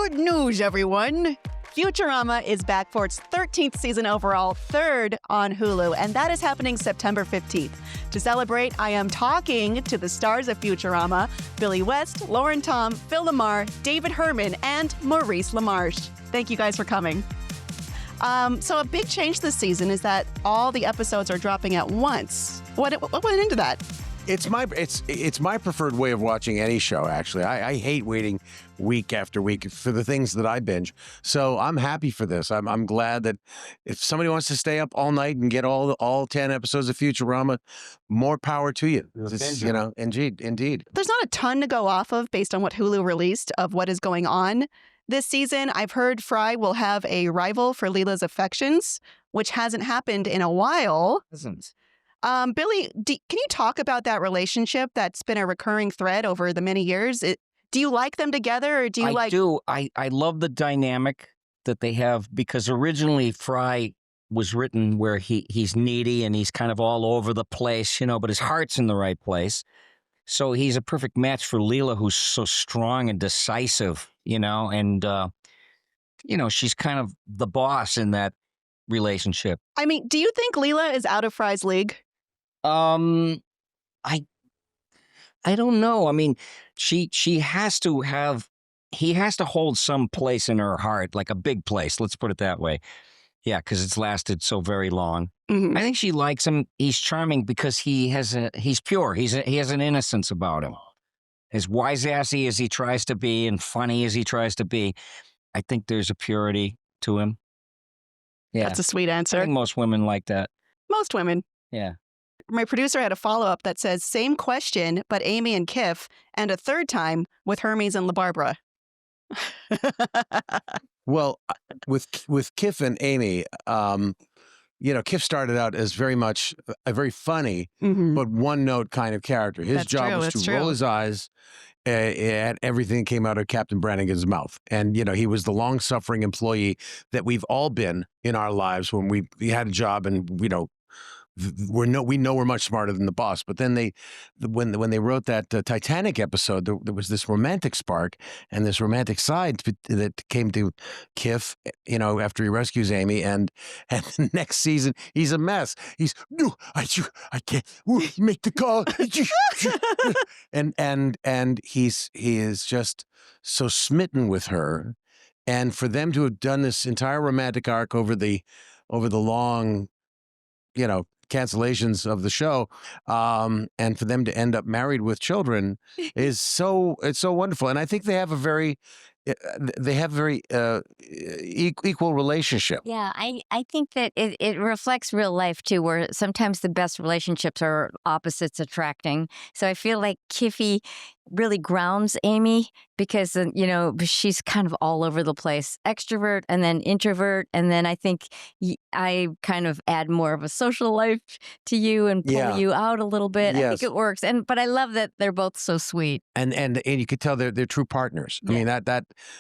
Good news, everyone! Futurama is back for its 13th season overall, third on Hulu, and that is happening September 15th. To celebrate, I am talking to the stars of Futurama, Billy West, Lauren Tom, Phil Lamar, David Herman, and Maurice LaMarche. Thank you guys for coming. So a big change this season is that all the episodes are dropping at once. What went into that? It's my preferred way of watching any show, actually. I hate waiting week after week for the things that I binge. So I'm happy for this. I'm glad that if somebody wants to stay up all night and get all 10 episodes of Futurama, more power to you. You know, indeed. There's not a ton to go off of based on what Hulu released of what is going on this season. I've heard Fry will have a rival for Leela's affections, which hasn't happened in a while. Billy, can you talk about that relationship that's been a recurring thread over the many years? Do you like them together, or do you I like... do. I love the dynamic that they have, because originally Fry was written where he's needy and he's kind of all over the place, you know, but his heart's in the right place. So he's a perfect match for Leela, who's so strong and decisive, you know, and, you know, she's kind of the boss in that relationship. I mean, do you think Leela is out of Fry's league? I don't know. I mean, he has to hold some place in her heart, like a big place. Let's put it that way. Yeah, because it's lasted so very long. Mm-hmm. I think she likes him. He's charming because he's pure. He has an innocence about him. As wise-assy as he tries to be and funny as he tries to be, I think there's a purity to him. Yeah. That's a sweet I answer. think most women like that. Most women. Yeah. My producer had a follow-up that says, same question, but Amy and Kif, and a third time with Hermes and LaBarbara. Well, with Kif and Amy, you know, Kif started out as very much a very funny, but one-note kind of character. His job was to roll his eyes at everything that came out of Captain Brannigan's mouth. And, you know, he was the long-suffering employee that we've all been in our lives when we had a job and, you know, we know we're much smarter than the boss. But then when they wrote that Titanic episode, there was this romantic spark and this romantic side that came to Kif, you know, after he rescues Amy, and the next season he's a mess. He's no, I can't make the call, and he is just so smitten with her, and for them to have done this entire romantic arc over the long, you know, cancellations of the show, and for them to end up married with children it's so wonderful. And I think they have a very equal relationship. Yeah, I think that it reflects real life too, where sometimes the best relationships are opposites attracting. So I feel like Kiffy really grounds Amy because, you know, she's kind of all over the place, extrovert and then introvert. And then I think I kind of add more of a social life to you and pull you out a little bit. Yes. I think it works. But I love that they're both so sweet. And you could tell they're true partners. I mean,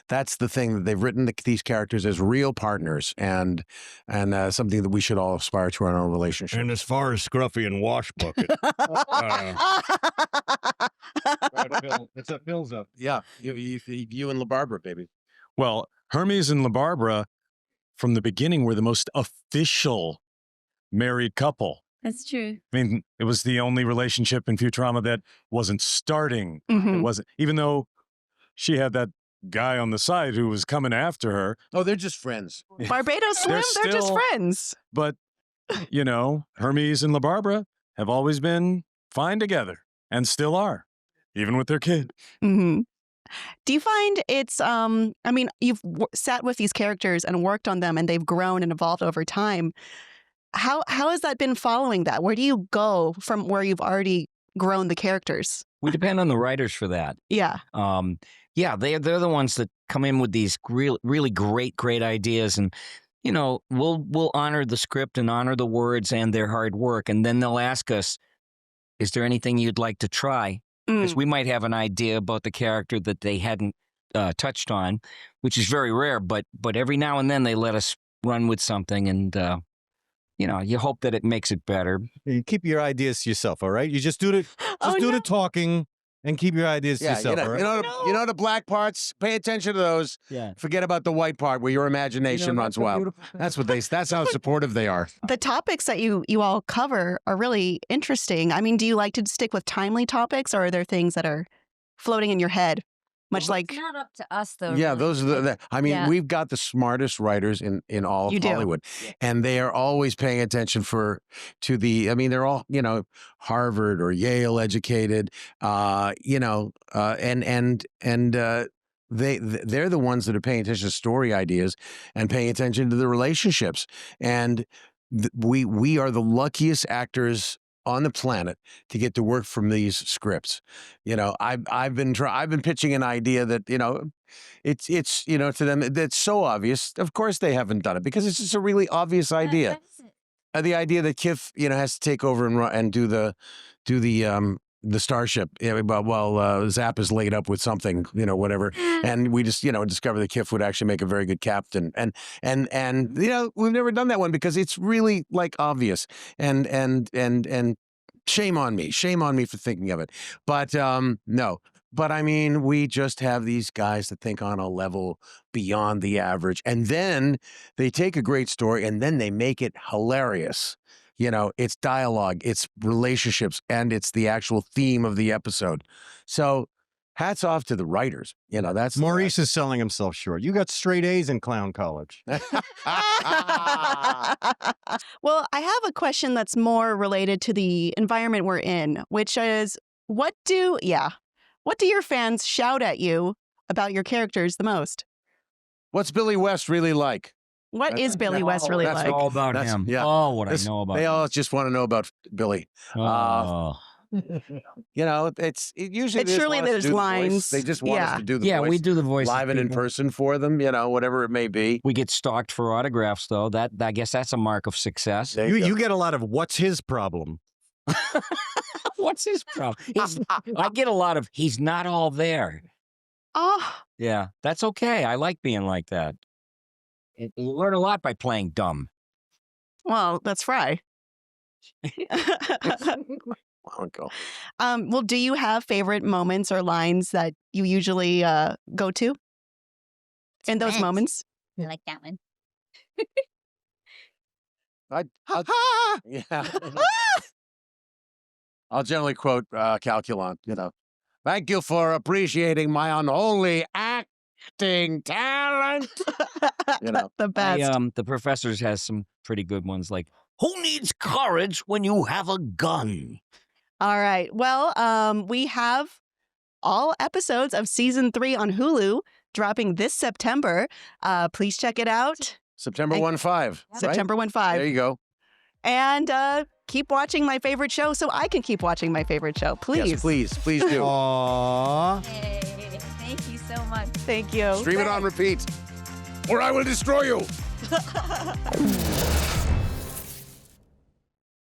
that's the thing, that they've written these characters as real partners, and something that we should all aspire to in our relationship. And as far as Scruffy and Wash Bucket, it's a Phil's up. Yeah, you and LaBarbara, baby. Well, Hermes and LaBarbara, from the beginning, were the most official married couple. That's true. I mean, it was the only relationship in Futurama that wasn't starting. Mm-hmm. It wasn't, even though she had that guy on the side who was coming after her. Oh, they're just friends. Barbados Slim, they're just friends. But, you know, Hermes and LaBarbara have always been fine together and still are, even with their kid. Mm-hmm. Do you find it's, I mean, you've sat with these characters and worked on them, and they've grown and evolved over time. How has that been following that? Where do you go from where you've already grown the characters? We depend on the writers for that. Yeah. Yeah, they're the ones that come in with these really great ideas, and you know, we'll honor the script and honor the words and their hard work, and then they'll ask us, "Is there anything you'd like to try?" Because we might have an idea about the character that they hadn't touched on, which is very rare. But every now and then they let us run with something, and you know, you hope that it makes it better. You keep your ideas to yourself, all right? You just do the talking. And keep your ideas to yourself. You know the black parts. Pay attention to those. Yeah. Forget about the white part where your imagination runs wild. That's how supportive they are. The topics that you all cover are really interesting. I mean, do you like to stick with timely topics, or are there things that are floating in your head? Much like, it's not up to us, though. Yeah, really. those are I mean, we've got the smartest writers in all of Hollywood, and they are always paying attention to the. I mean, they're all Harvard or Yale educated, they're the ones that are paying attention to story ideas and paying attention to the relationships, and we are the luckiest actors on the planet to get to work from these scripts. I've been pitching an idea that it's to them that's so obvious. Of course they haven't done it because it's just a really obvious idea. The idea that Kif has to take over and do the starship while Zap is laid up with something, whatever, and we just discover that Kif would actually make a very good captain, and we've never done that one because it's really obvious, and shame on me for thinking of it, but no. But I mean, we just have these guys that think on a level beyond the average, and then they take a great story and then they make it hilarious. It's dialogue, it's relationships, and it's the actual theme of the episode. So hats off to the writers. That's Maurice is selling himself short. You got straight A's in clown college. Well, I have a question that's more related to the environment we're in, which is, what do your fans shout at you about your characters the most? What's Billy West really like? What is Billy West really like? That's all about him. Yeah. Oh, what I know about him. They all just want to know about Billy. Oh. It's usually surely there's lines. They just want us to do the voice. Yeah, we do the voice live and in person for them. Whatever it may be. We get stalked for autographs, though. That I guess that's a mark of success. You get a lot of "What's his problem?" What's his problem? I get a lot of "He's not all there." Oh, yeah, that's okay. I like being like that. You learn a lot by playing dumb. Well, that's Fry. Well, do you have favorite moments or lines that you usually go to in those moments? I like that one. I'll generally quote Calculon. Thank you for appreciating my unholy acting talent. The best. The Professors has some pretty good ones, like, who needs courage when you have a gun? All right. Well, we have all episodes of season 3 on Hulu dropping this September. Please check it out. September 1/5. September 1/5. There you go. And keep watching my favorite show so I can keep watching my favorite show. Please. Yes, please do. Aww. Hey, thank you so much. Thank you. Stream it on repeat, or I will destroy you.